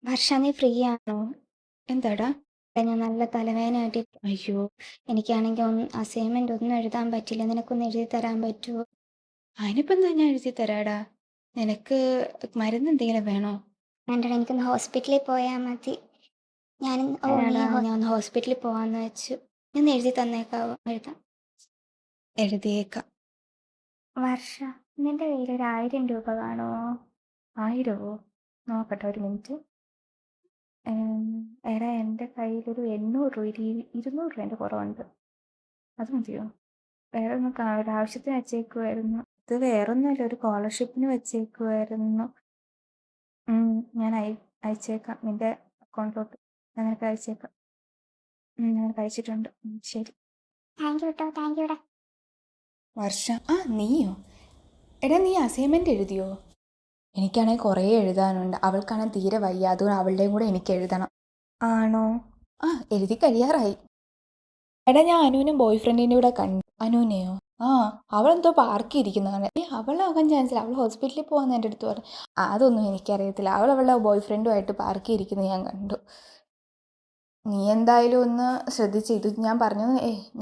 വർഷ നീ ഫ്രീ ആണോ? എന്താടാ? ഞാൻ നല്ല തലവേദനയായിട്ട് അയ്യോ എനിക്കാണെങ്കിൽ അസൈൻമെന്റ് ഒന്നും എഴുതാൻ പറ്റില്ല. നിനക്കൊന്ന് എഴുതി തരാൻ പറ്റുമോ? അതിനിപ്പോൾ എന്താ, ഞാൻ എഴുതി തരാടാ. നിനക്ക് മരുന്ന് എന്തെങ്കിലും വേണോ? വേണ്ടടാ, എനിക്കൊന്ന് ഹോസ്പിറ്റലിൽ പോയാൽ മതി. ഞാൻ ഞാൻ ഒന്ന് ഹോസ്പിറ്റലിൽ പോകാമെന്ന് വെച്ചു. നീ ഒന്ന് എഴുതി തന്നേക്കാവോ? എഴുതാം. എഴുതിയേക്കാം. വർഷ, നിന്റെ കയ്യിൽ ഒരു 1000 രൂപ കാണുമോ? 1000ഓ? നോക്കട്ടെ, ഒരു മിനിറ്റ്. എടാ, എൻ്റെ കയ്യിലൊരു 800 രൂപ 200 രൂപേൻ്റെ കുറവുണ്ട്. അത് മതിയോ? വേറെ ഒന്നും ഒരാവശ്യത്തിന് വെച്ചേക്കുമായിരുന്നു. ഇത് വേറൊന്നുമല്ല, ഒരു സ്കോളർഷിപ്പിന് വെച്ചേക്കുമായിരുന്നു. ഞാൻ അയച്ചേക്കാം നിൻ്റെ അക്കൗണ്ടിലോട്ട്. ഞാൻ നിനക്ക് അയച്ചേക്കാം. ഞാൻ അയച്ചിട്ടുണ്ട്. ശരി. താങ്ക് യു കേട്ടോ, താങ്ക് യുടാ. വർഷ, നീയോ? എടാ, നീ അസൈൻമെൻറ്റ് എഴുതിയോ? എനിക്കാണെങ്കിൽ കുറേ എഴുതാനുണ്ട്. അവൾക്കാണെങ്കിൽ തീരെ വയ്യ, അതുകൊണ്ട് അവളുടെയും കൂടെ എനിക്ക് എഴുതണം. ആണോ? എഴുതി കഴിയാറായി. എടാ, ഞാൻ അനുവിനും ബോയ് ഫ്രണ്ടിൻ്റെ കൂടെ കണ്ടു. അനുവിനെയോ? അവളെന്തോ പാർക്കിൽ ഇരിക്കുന്നതാണ്. അവളാകാൻ ചാൻസില്ല. അവൾ ഹോസ്പിറ്റലിൽ പോകാമെന്ന് എൻ്റെ അടുത്ത് പറഞ്ഞു. അതൊന്നും എനിക്കറിയത്തില്ല. അവളുടെ ബോയ് ഫ്രണ്ടുമായിട്ട് പാർക്കിൽ ഇരിക്കുന്നത് ഞാൻ കണ്ടു. നീ എന്തായാലും ഒന്ന് ശ്രദ്ധിച്ച്. ഇത് ഞാൻ പറഞ്ഞു,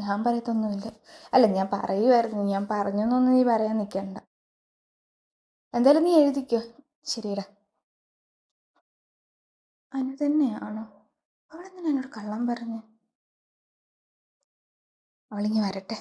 ഞാൻ പറയത്തൊന്നുമില്ല. അല്ല, ഞാൻ പറയുമായിരുന്നു. ഞാൻ പറഞ്ഞൊന്നും നീ പറയാൻ നിൽക്കണ്ട. എന്തായാലും നീ എഴുതിക്കോ. ശരിയടാ. അനു തന്നെയാണോ? അവളെന്തിനാ എന്നോട് കള്ളം പറഞ്ഞ്? അവളിങ്ങി വരട്ടെ.